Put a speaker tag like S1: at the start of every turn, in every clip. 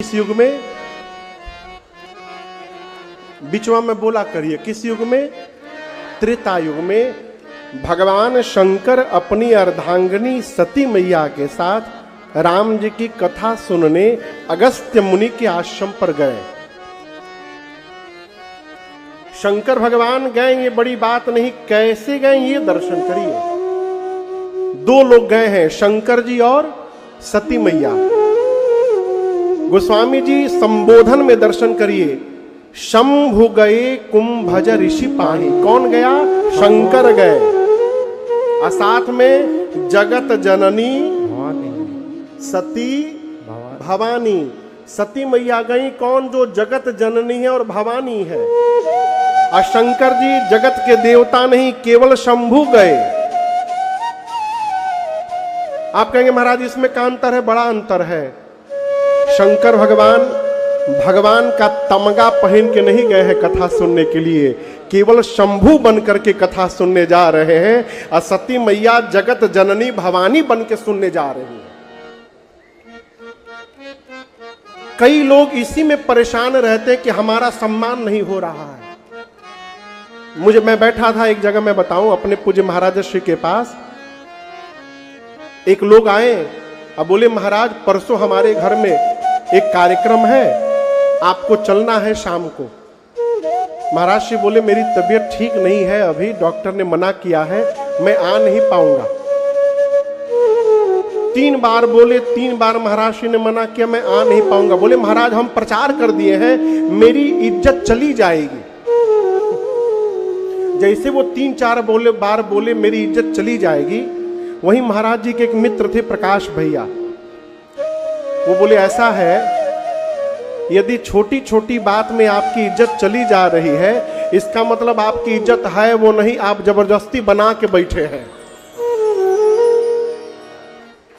S1: किस युग में? बिचवा में बोला करिए, किस युग में? त्रेता युग में भगवान शंकर अपनी अर्धांगिनी सती मैया के साथ राम जी की कथा सुनने अगस्त्य मुनि के आश्रम पर गए। शंकर भगवान गए, ये बड़ी बात नहीं, कैसे गए ये दर्शन करिए। दो लोग गए हैं, शंकर जी और सती मैया। गोस्वामी जी संबोधन में दर्शन करिए, शंभु गए कुंभज ऋषि पाही। कौन गया? शंकर गए, और साथ में जगत जननी सती भवानी। सती मैया गई, कौन? जो जगत जननी है और भवानी है। और शंकर जी जगत के देवता नहीं, केवल शंभु गए। आप कहेंगे महाराज इसमें क्या अंतर है? बड़ा अंतर है। शंकर भगवान का तमगा पहन के नहीं गए हैं कथा सुनने के लिए, केवल शंभु बन करके कथा सुनने जा रहे हैं। और सती मैया जगत जननी भवानी बन के सुनने जा रही है। कई लोग इसी में परेशान रहते हैं कि हमारा सम्मान नहीं हो रहा है। मैं बैठा था एक जगह, मैं बताऊं, अपने पूज्य महाराज श्री के पास एक लोग आए और बोले महाराज परसों हमारे घर में एक कार्यक्रम है, आपको चलना है शाम को। महाराज श्री बोले मेरी तबीयत ठीक नहीं है, अभी डॉक्टर ने मना किया है, मैं आ नहीं पाऊंगा। 3 बार बोले, 3 बार महाराज श्री ने मना किया, मैं आ नहीं पाऊंगा। बोले महाराज हम प्रचार कर दिए हैं, मेरी इज्जत चली जाएगी। जैसे वो 3-4 बार बोले मेरी इज्जत चली जाएगी, वहीं महाराज जी के एक मित्र थे प्रकाश भैया, वो बोले ऐसा है, यदि छोटी छोटी बात में आपकी इज्जत चली जा रही है, इसका मतलब आपकी इज्जत है वो नहीं, आप जबरदस्ती बना के बैठे हैं।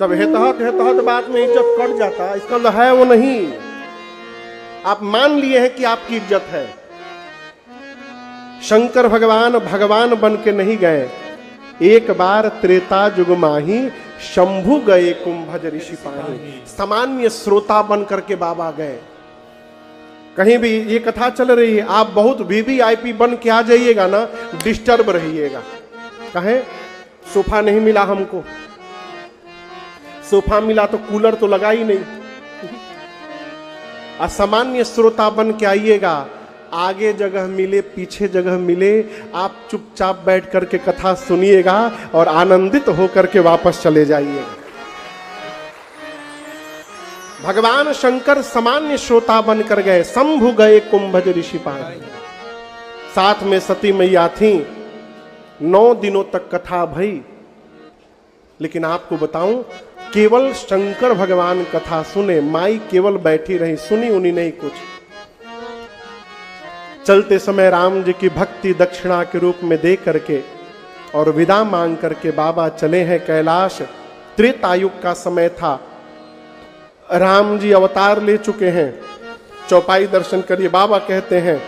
S1: तब हेतहत बात में इज्जत कट जाता, इसका मतलब है वो नहीं, आप मान लिए हैं कि आपकी इज्जत है। शंकर भगवान बन के नहीं गए। एक बार त्रेता युग माही शंभु गए कुंभज ऋषि पाही। सामान्य श्रोता बन करके बाबा गए। कहीं भी ये कथा चल रही है, आप बहुत वीवीआईपी बन के आ जाइएगा ना, डिस्टर्ब रहिएगा। कहें सोफा नहीं मिला हमको, सोफा मिला तो कूलर तो लगा ही नहीं। असामान्य श्रोता बन के आइएगा, आगे जगह मिले पीछे जगह मिले, आप चुपचाप बैठ करके कथा सुनिएगा और आनंदित होकर के वापस चले जाइएगा। भगवान शंकर सामान्य श्रोता बनकर गए, शंभु गए कुंभज ऋषि पाही। साथ में सती मैया थी। 9 दिनों तक कथा भई। लेकिन आपको बताऊं, केवल शंकर भगवान कथा सुने, माई केवल बैठी रही, सुनी उनी नहीं कुछ। चलते समय राम जी की भक्ति दक्षिणा के रूप में दे करके और विदा मांग करके बाबा चले हैं कैलाश। त्रेतायुग का समय था, राम जी अवतार ले चुके हैं। चौपाई दर्शन करिए, बाबा कहते हैं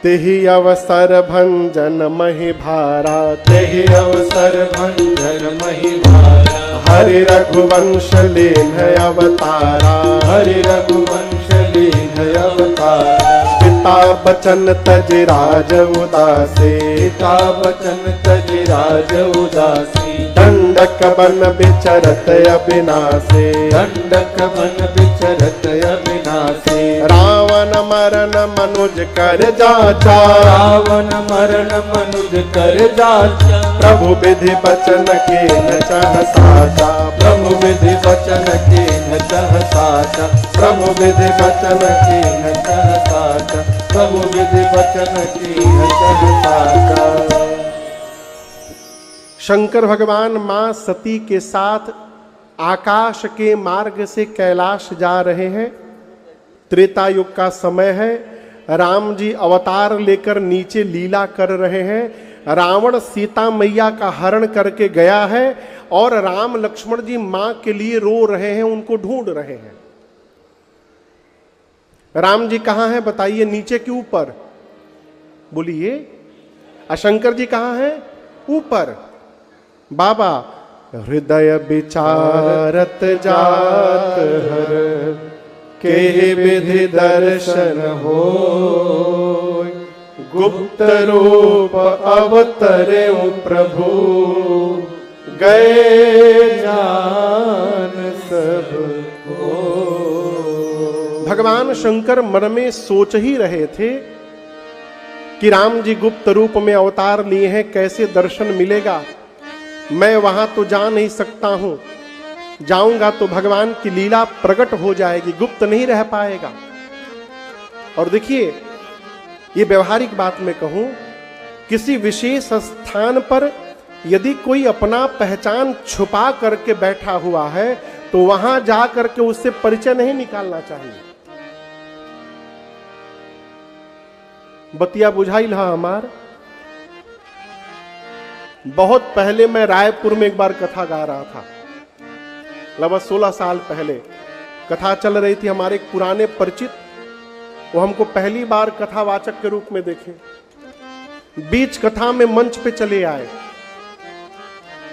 S1: तेहि अवसर भंजन महि भारा,
S2: तेहि अवसर भंजन महि भारा,
S1: हरि रघुवंश लेन अवतारा,
S2: हरि रघुवंश लेन अवतारा।
S1: पिता बचन तज राज उदासी,
S2: पिता बचन तज राज उदासी।
S1: दंडक बन बिचरत अविनाशी,
S2: दंडक बन बिचरत अविनाशी।
S1: रावण मरण मनुज कर जाचा,
S2: रावण मरण मनुज कर जाचा।
S1: प्रभु विधि वचन के न चाह साचा,
S2: प्रभु विधि वचन के न चाह साचा। प्रभु विधि वचन के न चाह साचा। प्रभु विधि वचन के न चाह साचा।
S1: शंकर भगवान मां सती के साथ आकाश के मार्ग से कैलाश जा रहे हैं। त्रेता युग का समय है। राम जी अवतार लेकर नीचे लीला कर रहे हैं। रावण सीता मैया का हरण करके गया है और राम लक्ष्मण जी मां के लिए रो रहे हैं, उनको ढूंढ रहे हैं। राम जी कहां हैं बताइए? नीचे कि ऊपर? बोलिए। शंकर जी कहां हैं? ऊपर। बाबा हृदय विचारत जात हर,
S2: के विधि दर्शन हो, गुप्त रूप अवतरे प्रभु, गए जान सब को।
S1: भगवान शंकर मन में सोच ही रहे थे कि राम जी गुप्त रूप में अवतार लिए हैं, कैसे दर्शन मिलेगा। मैं वहां तो जा नहीं सकता हूं, जाऊंगा तो भगवान की लीला प्रकट हो जाएगी, गुप्त नहीं रह पाएगा। और देखिए, ये व्यवहारिक बात मैं कहूं, किसी विशेष स्थान पर यदि कोई अपना पहचान छुपा करके बैठा हुआ है तो वहां जा करके उससे परिचय नहीं निकालना चाहिए। बतिया बुझाइल हा हमार। बहुत पहले मैं रायपुर में एक बार कथा गा रहा था, लगभग 16 साल पहले कथा चल रही थी। हमारे एक पुराने परिचित, वो हमको पहली बार कथावाचक के रूप में देखे, बीच कथा में मंच पे चले आए।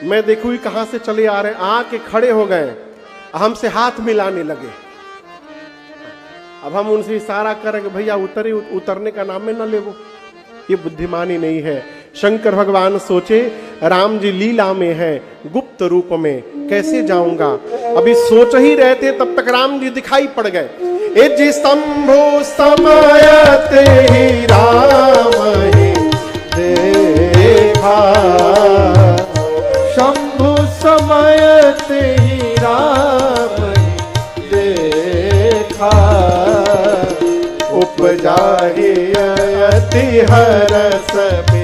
S1: मैं देखूं ही कहां से चले आ रहे, आके खड़े हो गए, हमसे हाथ मिलाने लगे। अब हम उनसे इशारा करेंगे, भैया उतरे, उतरने का नाम में न ले, वो ये बुद्धिमानी नहीं है। शंकर भगवान सोचे राम जी लीला में है, गुप्त रूप में कैसे जाऊंगा। अभी सोच ही रहे थे, तब तक राम जी दिखाई पड़ गए। ए जी शंभु समयते ही राम ही
S2: देखा, शंभु समयते ही राम ही देखा, उपजा ही अति हरस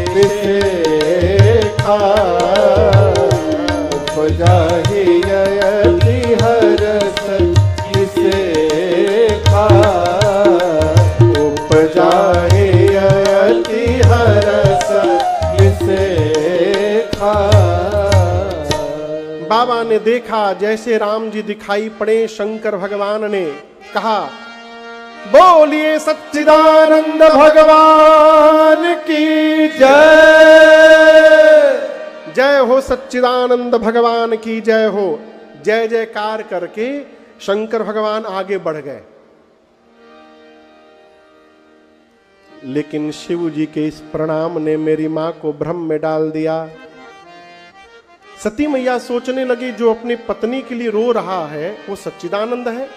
S2: देखा, उपजा ही अति हरस देखा, उपजा ही अति हरस देखा।
S1: बाबा ने देखा जैसे राम जी दिखाई पड़े, शंकर भगवान ने कहा, बोलिए सच्चिदानंद भगवान की जय। जय हो सच्चिदानंद भगवान की जय हो। जय जयकार करके शंकर भगवान आगे बढ़ गए। लेकिन शिव जी के इस प्रणाम ने मेरी मां को भ्रम में डाल दिया। सती मैया सोचने लगी, जो अपनी पत्नी के लिए रो रहा है वो सच्चिदानंद है,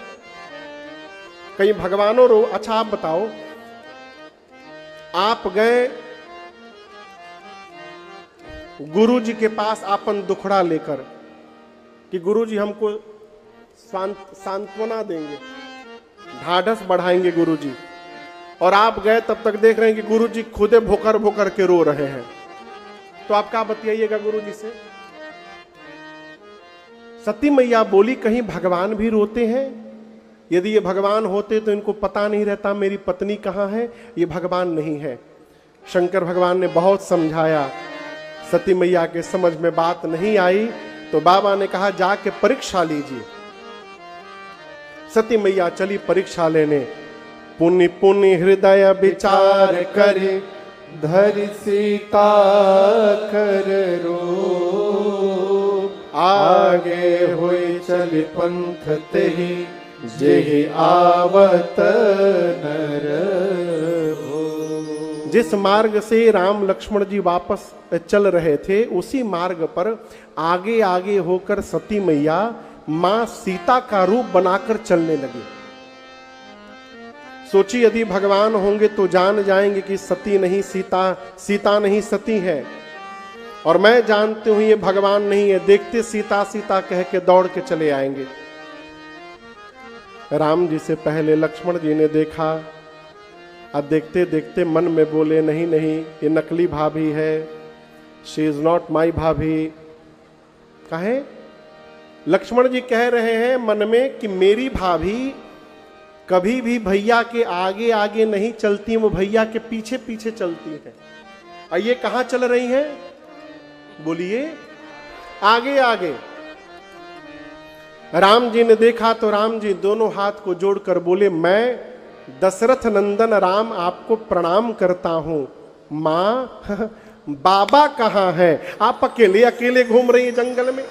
S1: कहीं भगवानों रो। अच्छा आप बताओ, आप गए गुरु जी के पास आपन दुखड़ा लेकर कि गुरु जी हमको सांत्वना देंगे, ढाढ़स बढ़ाएंगे गुरु जी, और आप गए तब तक देख रहे हैं कि गुरु जी खुदे भोकर भोकर के रो रहे हैं, तो आप क्या बतियाइएगा गुरु जी से? सती मैया बोली, कहीं भगवान भी रोते हैं? यदि ये भगवान होते तो इनको पता नहीं रहता मेरी पत्नी कहाँ है, ये भगवान नहीं है। शंकर भगवान ने बहुत समझाया, सती मैया के समझ में बात नहीं आई, तो बाबा ने कहा जाके परीक्षा लीजिए। सती मैया चली परीक्षा लेने। पुण्य पुण्य हृदय विचार
S2: करे, धरि सीता कर रो, आगे हुई चली पंथ तेहि, जेहि आवत नर हो।
S1: जिस मार्ग से राम लक्ष्मण जी वापस चल रहे थे, उसी मार्ग पर आगे आगे होकर सती मैया मां सीता का रूप बनाकर चलने लगी। सोची यदि भगवान होंगे तो जान जाएंगे कि सती नहीं सीता, सीता नहीं सती है, और मैं जानती हूं ये भगवान नहीं है। देखते सीता सीता कह के दौड़ के चले आएंगे। राम जी से पहले लक्ष्मण जी ने देखा, अब देखते देखते मन में बोले, नहीं नहीं ये नकली भाभी है, शी इज नॉट माई भाभी। कहे लक्ष्मण जी कह रहे हैं मन में कि मेरी भाभी कभी भी भैया के आगे आगे नहीं चलती, वो भैया के पीछे पीछे चलती है। और ये कहां चल रही हैं? बोलिए, आगे आगे। राम जी ने देखा तो राम जी दोनों हाथ को जोड़कर बोले, मैं दशरथ नंदन राम आपको प्रणाम करता हूं। मां बाबा कहां है? आप अकेले अकेले घूम रही है जंगल में।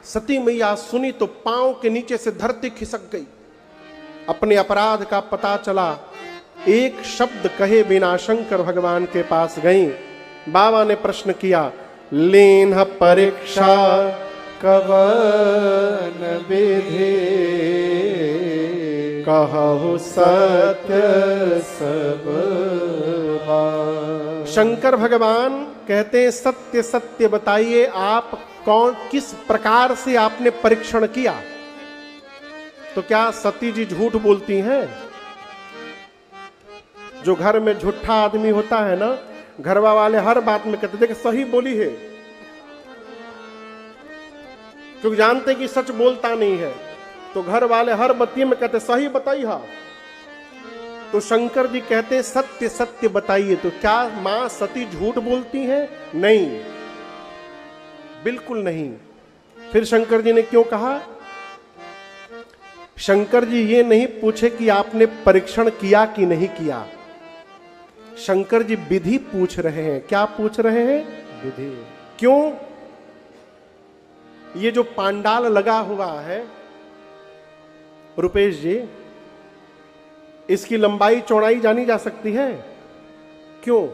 S1: सती मैया सुनी तो पांव के नीचे से धरती खिसक गई। अपने अपराध का पता चला, एक शब्द कहे बिना शंकर भगवान के पास गई। बाबा ने प्रश्न किया, लेन परीक्षा
S2: कवन विधि, कहु सत्य सब बात।
S1: शंकर भगवान कहते हैं, सत्य सत्य बताइए, आप कौन किस प्रकार से आपने परीक्षण किया? तो क्या सती जी झूठ बोलती हैं? जो घर में झूठा आदमी होता है ना, घरवा वाले हर बात में कहते थे कि सही बोली है, क्योंकि जानते कि सच बोलता नहीं है, तो घर वाले हर बत्ती में कहते सही बताइए। हाँ, तो शंकर जी कहते सत्य सत्य बताइए। तो क्या मां सती झूठ बोलती हैं? नहीं, बिल्कुल नहीं। फिर शंकर जी ने क्यों कहा? शंकर जी ये नहीं पूछे कि आपने परीक्षण किया कि नहीं किया, शंकर जी विधि पूछ रहे हैं। क्या पूछ रहे हैं?
S2: विधि।
S1: क्यों? ये जो पांडाल लगा हुआ है रुपेश जी, इसकी लंबाई चौड़ाई जानी जा सकती है? क्यों?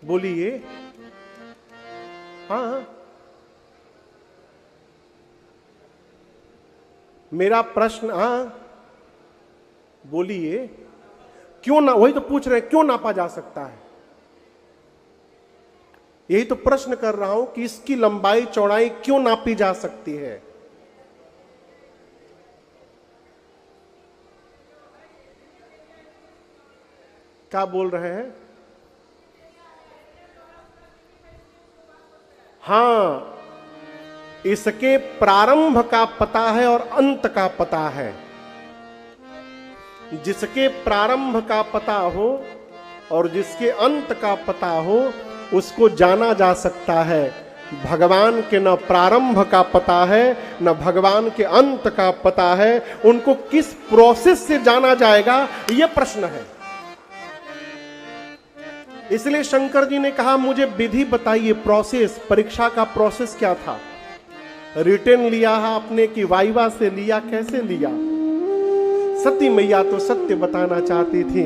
S1: बोलिए। हाँ, मेरा प्रश्न, हाँ बोलिए, क्यों ना, वही तो पूछ रहे हैं, क्यों नापा जा सकता है? यही तो प्रश्न कर रहा हूं कि इसकी लंबाई चौड़ाई क्यों नापी जा सकती है? क्या बोल रहे हैं? हां, इसके प्रारंभ का पता है और अंत का पता है। जिसके प्रारंभ का पता हो और जिसके अंत का पता हो, उसको जाना जा सकता है। भगवान के न प्रारंभ का पता है न भगवान के अंत का पता है, उनको किस प्रोसेस से जाना जाएगा, यह प्रश्न है। इसलिए शंकर जी ने कहा, मुझे विधि बताइए, प्रोसेस, परीक्षा का प्रोसेस क्या था? रिटर्न लिया है आपने कि वाइवा से लिया, कैसे लिया? सती मैया तो सत्य बताना चाहती थी,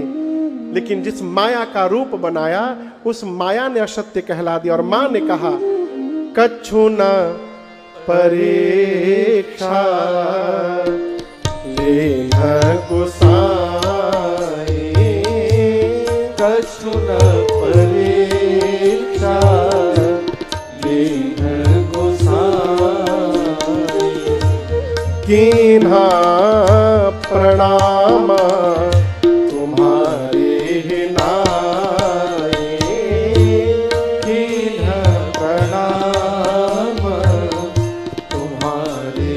S1: लेकिन जिस माया का रूप बनाया उस माया ने असत्य कहला दिया। और मां ने कहा, कछु न परीक्षा लेह गोसाई,
S2: कछु न परीक्षा लेह गोसाई,
S1: कीन्हा प्रणाम तुम्हारे नाई,
S2: कीन्हा प्रणाम तुम्हारे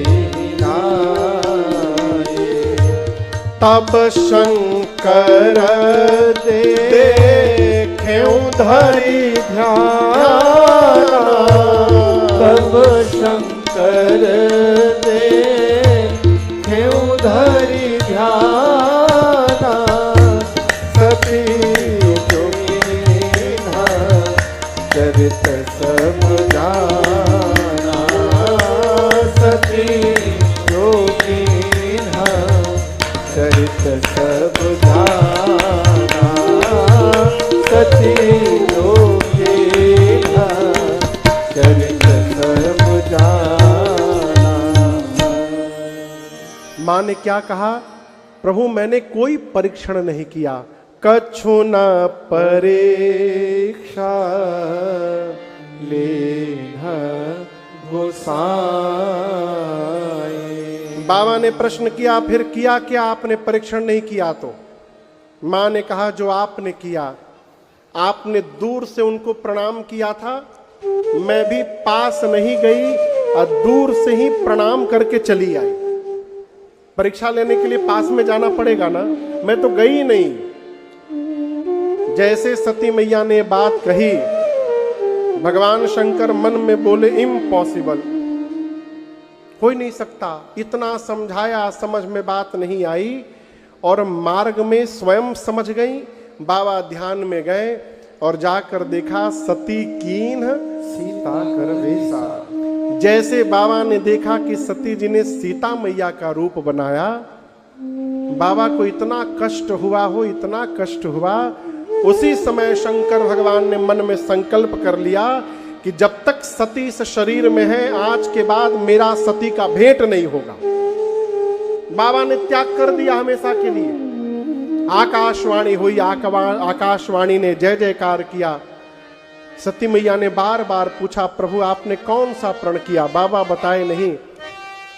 S2: नाई।
S1: तब शंकर देखें धरि ध्यान,
S2: तब शंकर देखें धरि ध्यान, सती जो कीन्हा चरित सब जाना, सती जो कीन्हा चरित सब जाना, सती जो कीन्हा चरित सब जाना।
S1: मां ने क्या कहा? प्रभु मैंने कोई परीक्षण नहीं किया। कछु न परीक्षा
S2: लेह गोसाई।
S1: बाबा ने प्रश्न किया, फिर किया क्या आपने? परीक्षण नहीं किया। तो मां ने कहा, जो आपने किया, आपने दूर से उनको प्रणाम किया था, मैं भी पास नहीं गई और दूर से ही प्रणाम करके चली आई। परीक्षा लेने के लिए पास में जाना पड़ेगा ना, मैं तो गई नहीं। जैसे सती मैया ने बात कही, भगवान शंकर मन में बोले, इम्पॉसिबल, हो ही नहीं सकता। इतना समझाया, समझ में बात नहीं आई और मार्ग में स्वयं समझ गई। बाबा ध्यान में गए और जाकर देखा, सती कीन्ह
S2: सीता कर वेसा,
S1: जैसे बाबा ने देखा कि सती जी ने सीता मैया का रूप बनाया, बाबा को इतना कष्ट हुआ हो, इतना कष्ट हुआ। उसी समय शंकर भगवान ने मन में संकल्प कर लिया कि जब तक सती इस शरीर में है, आज के बाद मेरा सती का भेंट नहीं होगा। बाबा ने त्याग कर दिया हमेशा के लिए। आकाशवाणी हुई, आकाशवाणी ने जय जयकार किया। सती मैया ने बार बार पूछा, प्रभु आपने कौन सा प्रण किया? बाबा बताए नहीं।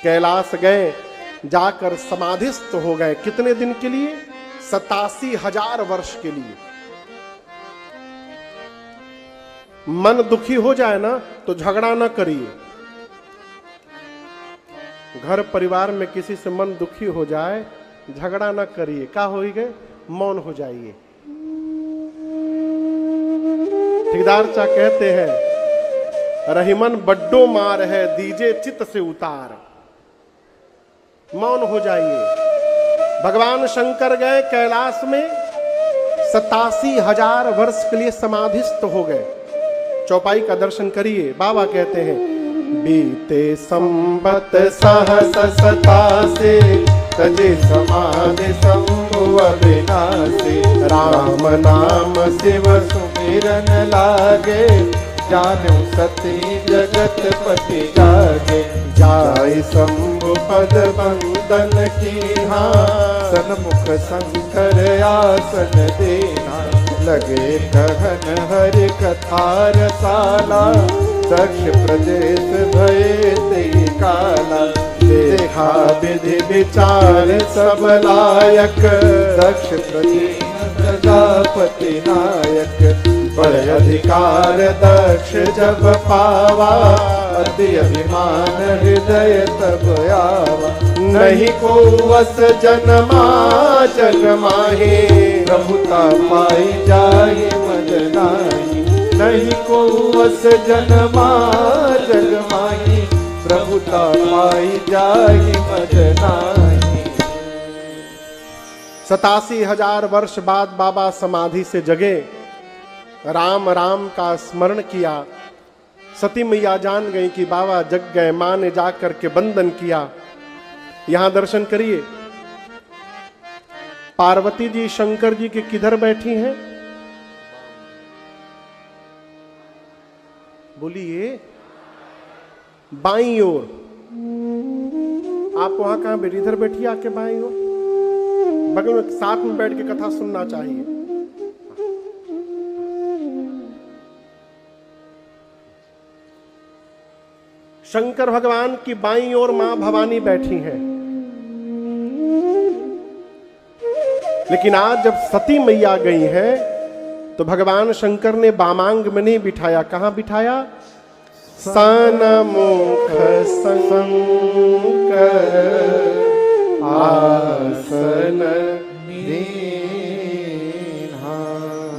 S1: कैलाश गए, जाकर समाधिस्थ हो गए। कितने दिन के लिए? 87,000 वर्ष के लिए। मन दुखी हो जाए ना तो झगड़ा ना करिए। घर परिवार में किसी से मन दुखी हो जाए, झगड़ा ना करिए। क्या हो गए? मौन हो जाइए। ठेकेदार चा कहते हैं, रहीमन बड्डो मार है, दीजे चित से उतार। मौन हो जाइए। भगवान शंकर गए कैलाश में, 87,000 वर्ष के लिए समाधिस्थ हो गए। चौपाई का दर्शन करिए। बाबा कहते हैं, बीते संबत सहस 87 तजे समाधि संभव विनाशी। राम नाम शिव सुमिरन लागे, जानु सती जगत पति जागे। जाय शंभु पद बंदन कीन्हा, सन्मुख शंकर आसन देना। लगे कहन हरि कथा रसाला, दक्ष प्रदेश भये ते काला। देखा विधि विचार सब लायक, दक्ष प्रदेश प्रजापति नायक। बड़े अधिकार दक्ष जब पावा, अति अभिमान हृदय तब आवा। नहीं को वस जन्मा जग माहे, प्रभुता पाई जाहि मद नाही। नहीं को वस जन्मा जग माही, प्रभुता पाई जाहि मद नाही। 87,000 वर्ष बाद बाबा समाधि से जगे। राम राम का स्मरण किया। सती मैया जान गई कि बाबा जग गए। मां ने जाकर के बंदन किया। यहां दर्शन करिए। पार्वती जी शंकर जी के किधर बैठी हैं? बोलिए, बाईं ओर। आप वहां कहां बैठी? इधर बैठिए आके बाईं ओर। बगल में साथ में बैठ के कथा सुनना चाहिए। शंकर भगवान की बाईं ओर मां भवानी बैठी हैं। लेकिन आज जब सती मैया गई हैं तो भगवान शंकर ने बामांग में नहीं बिठाया। कहां बिठाया? सन्मुख शंकर आसन दीन्हा।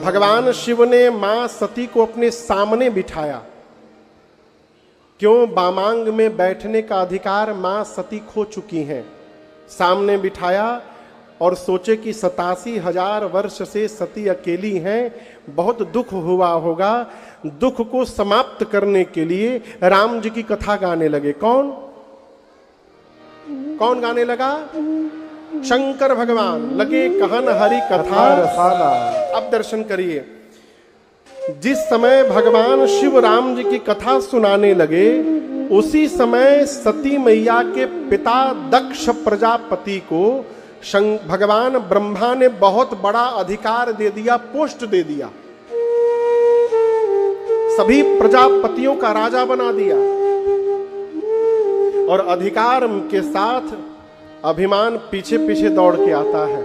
S1: भगवान शिव ने मां सती को अपने सामने बिठाया। क्यों? बामांग में बैठने का अधिकार मां सती खो चुकी हैं। सामने बिठाया और सोचे कि 87,000 वर्ष से सती अकेली हैं, बहुत दुख हुआ होगा। दुख को समाप्त करने के लिए राम जी की कथा गाने लगे। कौन कौन गाने लगा? शंकर भगवान लगे कहन हरि कथा रसाला। अब दर्शन करिए। जिस समय भगवान शिव राम जी की कथा सुनाने लगे, उसी समय सती मैया के पिता दक्ष प्रजापति को भगवान ब्रह्मा ने बहुत बड़ा अधिकार दे दिया, पोस्ट दे दिया। सभी प्रजापतियों का राजा बना दिया। और अधिकार के साथ अभिमान पीछे पीछे दौड़ के आता है।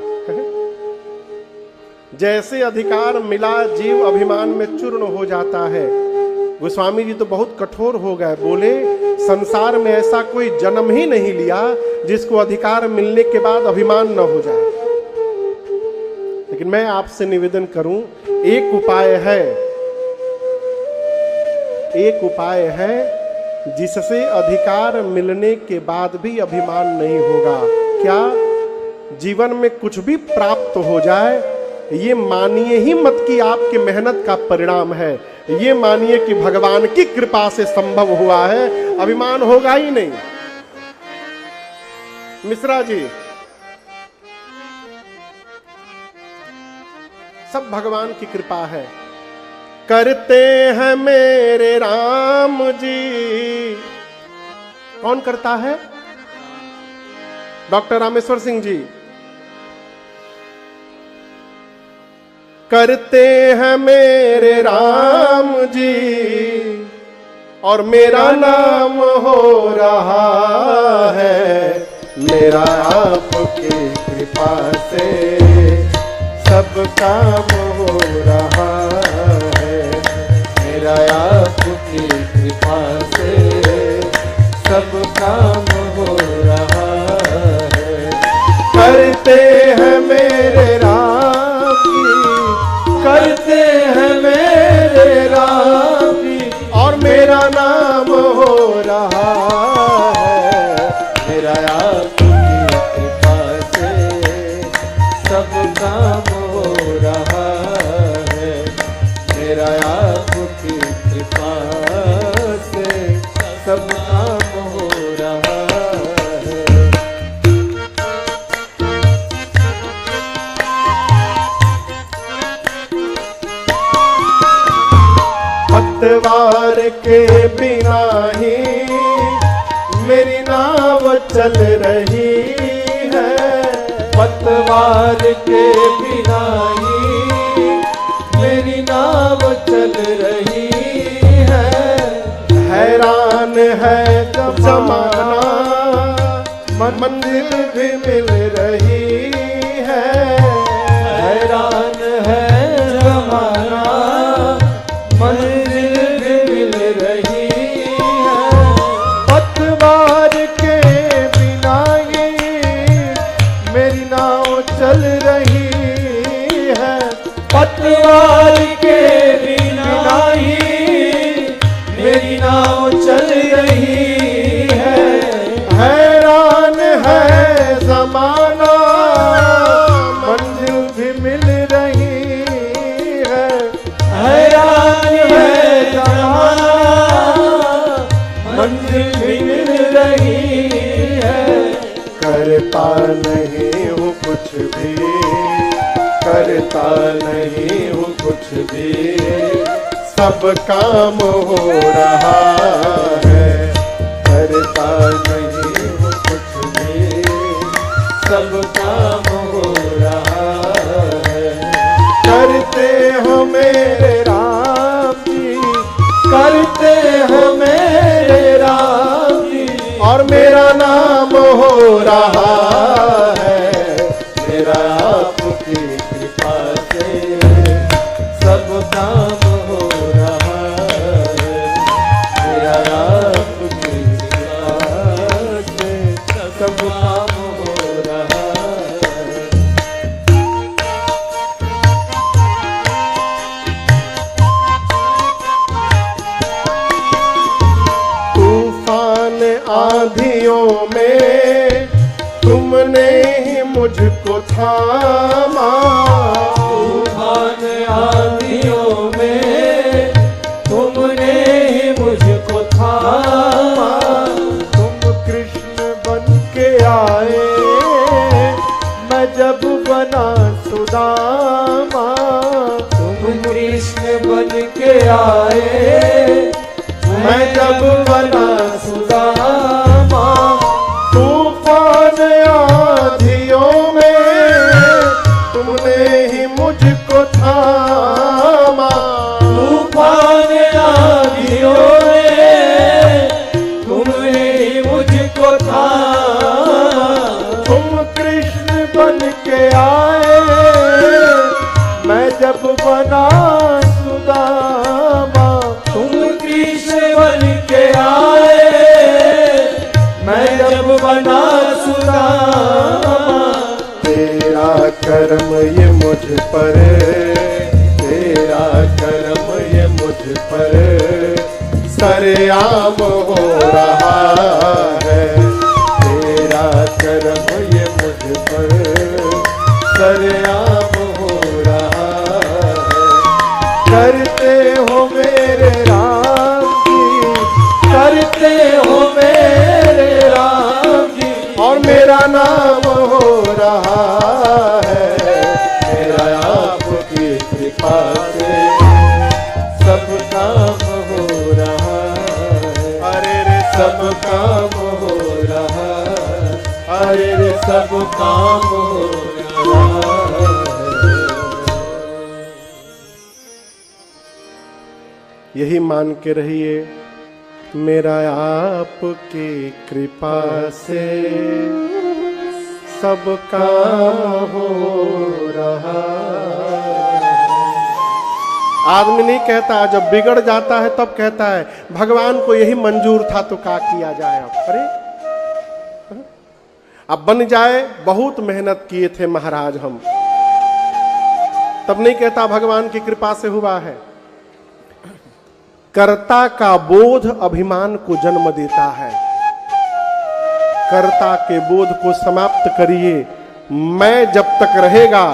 S1: जैसे अधिकार मिला, जीव अभिमान में चूर्ण हो जाता है। गोस्वामी जी तो बहुत कठोर हो गए। बोले, संसार में ऐसा कोई जन्म ही नहीं लिया जिसको अधिकार मिलने के बाद अभिमान न हो जाए। लेकिन मैं आपसे निवेदन करूं, एक उपाय है जिससे अधिकार मिलने के बाद भी अभिमान नहीं होगा। क्या? जीवन में कुछ भी प्राप्त हो जाए, ये मानिए ही मत कि आपकी मेहनत का परिणाम है। ये मानिए कि भगवान की कृपा से संभव हुआ है, अभिमान होगा ही नहीं। मिश्रा जी, सब भगवान की कृपा है। करते हैं मेरे राम जी, कौन करता है? डॉक्टर रामेश्वर सिंह जी। करते हैं मेरे राम जी और मेरा नाम हो रहा है, मेरा आपकी कृपा से सब काम हो रहा है, मेरा आपकी कृपा से सब काम हो रहा है। करते हैं मेरे राम जी, करते हैं मेरे राम जी और मेरा नाम हो रहा है, मेरा आपकी कृपा से सब काम हो रहा है, मेरा आपकी कृपा से सब काम हो रहा है। पतवार के बिना ही मेरी नाव चल रही है, पतवार के बिना ही मेरी नाव चल रही है। हैरान है जमाना मंजिल भी मिल रही है, हैरान है जमाना मंजिल भी मिल रही है। पतवार के बिना ही मेरी नाव चल रही है, पतवार के बिना ही मेरी नाव चल रही है। हैरान है जमाना मंजिल भी मिल रही है, हैरान है जमाना मंजिल भी मिल रही है। करता नहीं हूँ कुछ भी, करता नहीं हूँ कुछ भी, सब काम हो रहा है, करता नहीं हूँ कुछ भी, सब काम हो रहा है। करते हो मेरे राम जी, करते हो मेरे राम जी और मेरा नाम हो रहा है, मेरा आपकी कृपा से सब काम हो रहा है, मेरा आपकी कृपा से सब काम हो रहा है। तूफान आंधियों में तुमने ही मुझको थामा, तूफान आंधियों में तुमने ही मुझको थामा। तुम कृष्ण बन के आए, मैं जब बना सुदामा, तुम कृष्ण बन के आए, मैं जब बना सुदामा। तूफान आंधियों में तुमने ही मुझको थामा, तूफान आंधियों में तुमने ही मुझको थामा। तुम कृष्ण बन के आए, मैं जब बना सुदामा, तुम कृष्ण बन के आए, मैं जब बना सुदामा। तेरा कर्म ये मुझ पर, तेरा कर्म ये मुझ पर सरेआम हो रहा है, तेरा कर्म ये मुझ पर सरेआम हो रहा है। करते हो मेरे मेरा नाम हो रहा है, मेरा आपकी कृपा से
S2: सब काम हो रहा है,
S1: अरे रे
S2: सब काम हो रहा है, अरे रे सब काम हो रहा है।
S1: यही मान के रहिए, मेरा आपकी कृपा से सब काम हो रहा है। आदमी नहीं कहता, जब बिगड़ जाता है तब कहता है भगवान को यही मंजूर था तो क्या किया जाए अब। अरे अब बन जाए, बहुत मेहनत किए थे महाराज हम, तब नहीं कहता भगवान की कृपा से हुआ है। कर्ता का बोध अभिमान को जन्म देता है। कर्ता के बोध को समाप्त करिए। मैं जब तक रहेगा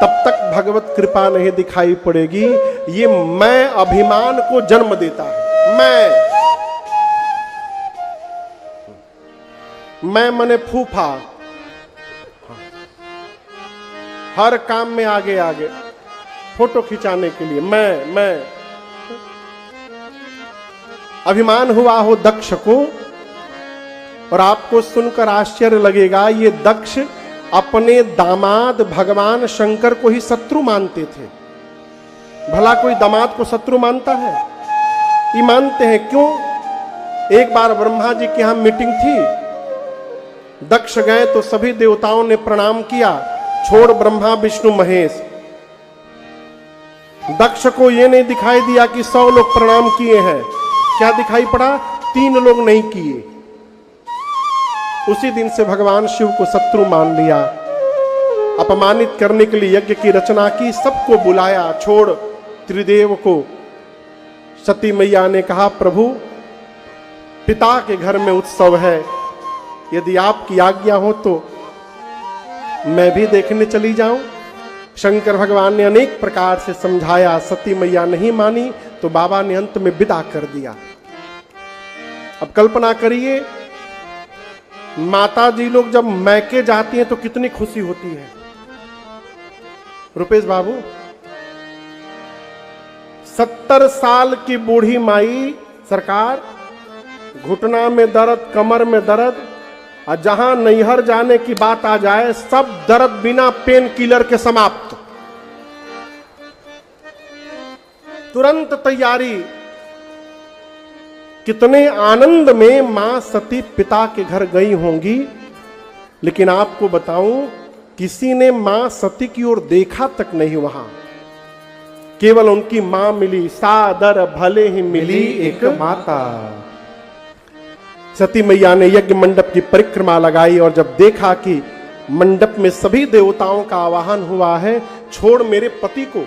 S1: तब तक भगवत कृपा नहीं दिखाई पड़ेगी। ये मैं अभिमान को जन्म देता है। मैं मने फूफा, हर काम में आगे आगे, फोटो खिंचाने के लिए मैं अभिमान हुआ हो दक्ष को। और आपको सुनकर आश्चर्य लगेगा, ये दक्ष अपने दामाद भगवान शंकर को ही शत्रु मानते थे। भला कोई दामाद को शत्रु मानता है? ये मानते हैं। क्यों? एक बार ब्रह्मा जी के यहां मीटिंग थी, दक्ष गए तो सभी देवताओं ने प्रणाम किया, छोड़ ब्रह्मा विष्णु महेश। दक्ष को यह नहीं दिखाई दिया कि 100 लोग प्रणाम किए हैं। क्या दिखाई पड़ा? 3 लोग नहीं किए। उसी दिन से भगवान शिव को शत्रु मान लिया। अपमानित करने के लिए यज्ञ की रचना की, सबको बुलाया, छोड़ त्रिदेव को। सती मैया ने कहा, प्रभु पिता के घर में उत्सव है, यदि आपकी आज्ञा हो तो मैं भी देखने चली जाऊं। शंकर भगवान ने अनेक प्रकार से समझाया, सती मैया नहीं मानी तो बाबा ने अंत में विदा कर दिया। अब कल्पना करिए, माता जी लोग जब मैके जाती हैं तो कितनी खुशी होती है। रुपेश बाबू, 70 साल की बूढ़ी माई सरकार, घुटना में दर्द, कमर में दर्द, और जहां नैहर जाने की बात आ जाए सब दर्द बिना पेन किलर के समाप्त। तुरंत तैयारी। कितने आनंद में मां सती पिता के घर गई होंगी। लेकिन आपको बताऊं, किसी ने मां सती की ओर देखा तक नहीं वहां। केवल उनकी मां मिली, सादर भले ही मिली एक माता। सती मैया ने यज्ञ मंडप की परिक्रमा लगाई और जब देखा कि मंडप में सभी देवताओं का आवाहन हुआ है, छोड़ मेरे पति को।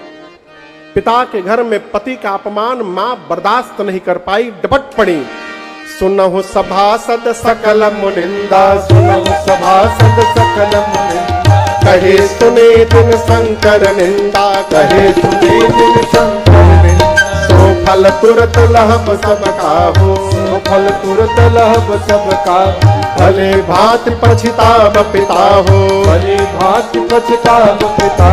S1: पिता के घर में पति का अपमान मां बर्दाश्त नहीं कर पाई, डपट पड़ी। सुनहु सभासद सकल मुनिंदा, सुनहु सभासद सकल मुनिंदा, कहे सुने दिन शंकर निंदा, कहे सुने दिन शंकर निंदा। सो फल तुरत लहब सब काहू, सो फल तुरत लहब सब काहू, भले भांति पछताब पिता हो,
S2: भले भांति पछताब पिता।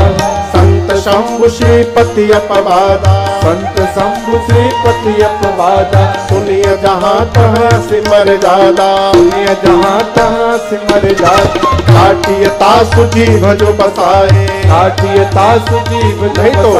S1: संत शंभु श्रीपति अपवादा,
S2: संत शंभु श्रीपति अपवादा,
S1: सुनिय जहाँ तहाँ सिमर जादा,
S2: सुनिय जहाँ तहाँ सिमर जादा।
S1: काटियता सुजीव जो बसाए,
S2: काटियता सुजीव
S1: नहीं तो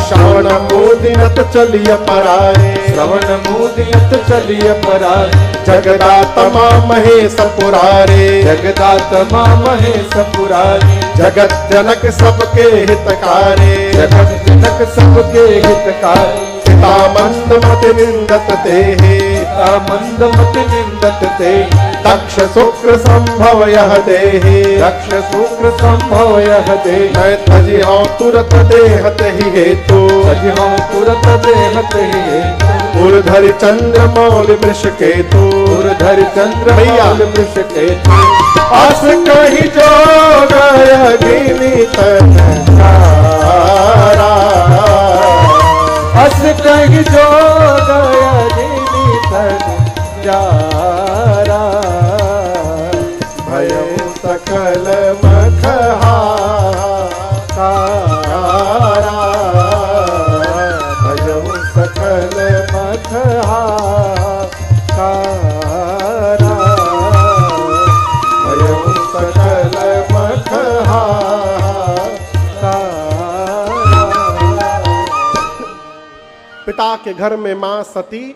S1: श्रवण मोदिनत चलिय पराए,
S2: श्रवण मोदिनत चलिय पराए।
S1: जगदात्मा महेश पुरारे,
S2: जगदात्मा महेश पुरारे,
S1: जगत जनक सबके हितकारे,
S2: जगत जनक सबके हितकारी।
S1: पिता मंद मत निंदत ते,
S2: पिता मंद मत निंदत ते,
S1: दक्ष शुक्र संभव यह देहे,
S2: दक्ष शुक्र संभव यह दे।
S1: मैं तजी हूँ तुरत देहत ही हेतु,
S2: तजी हूँ तुरत देहत ही हेतु।
S1: उर्धरि चंद्र मौल वृष केतु,
S2: उर्धरि चंद्र मौल वृष केतु।
S1: अस कहीं जोग अग्नि तन तारा,
S2: अस कहीं जोग अग्नि तन जारा।
S1: भय सकल मखहारा, भजऊ सकल मखहारा, भजऊ सकल मखहारा। पिता के घर में मां सती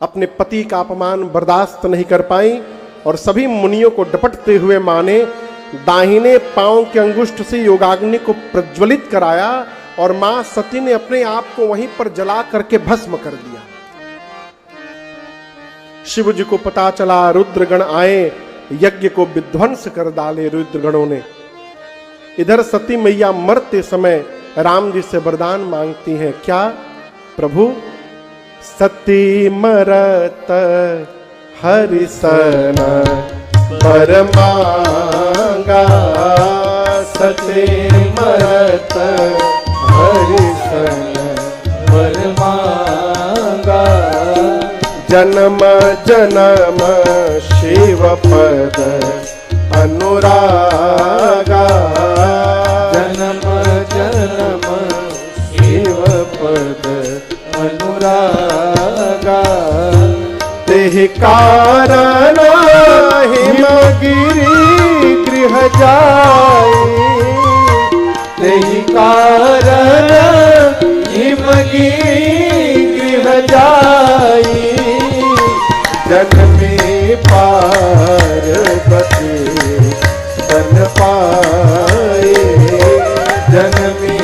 S1: अपने पति का अपमान बर्दाश्त नहीं कर पाई और सभी मुनियों को डपटते हुए मां ने दाहिने पांव के अंगुष्ठ से योगाग्नि को प्रज्वलित कराया और मां सती ने अपने आप को वहीं पर जला करके भस्म कर दिया। शिव जी को पता चला, रुद्रगण आए, यज्ञ को विध्वंस कर डाले रुद्रगणों ने। इधर सती मैया मरते समय राम जी से वरदान मांगती हैं, क्या प्रभु? सती मरत हरिसन बर मांगा,
S2: सती मरत हरिसन बर मांगा,
S1: जन्म जन्म शिव पद अनुरागा,
S2: जन्म जन्म शिव पद अनुरागा,
S1: तेहि कारण हिमगिरि गृह जाई,
S2: तेहि कारण हिमगिरि गृह जाई,
S1: जन्मे पार्वती तन पाए,
S2: जन्मी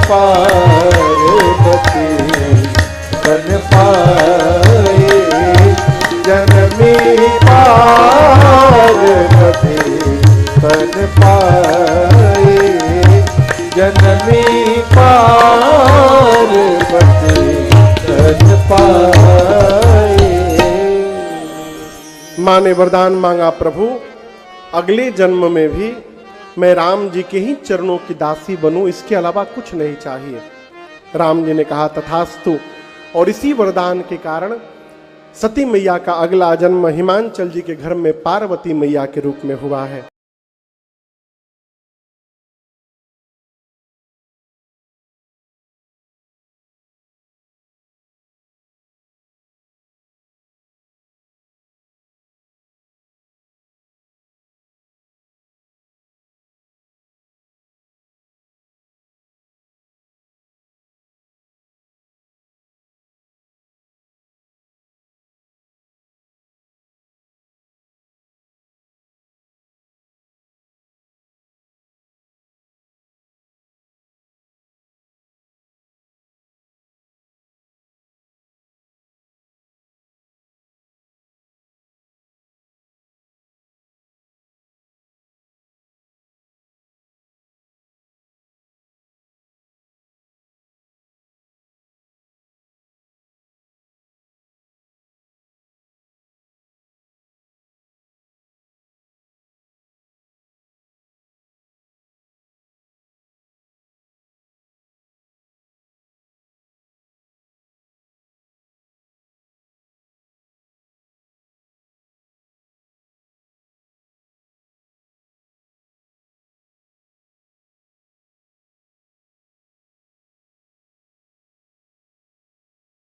S2: पार्वती तन पाए,
S1: जन्मे पार्वती तन पाए,
S2: जन्मी पार्वती तन पाए।
S1: मां ने वरदान मांगा, प्रभु अगले जन्म में भी मैं राम जी के ही चरणों की दासी बनूं, इसके अलावा कुछ नहीं चाहिए। राम जी ने कहा तथास्तु, और इसी वरदान के कारण सती मैया का अगला जन्म हिमांचल जी के घर में पार्वती मैया के रूप में हुआ है।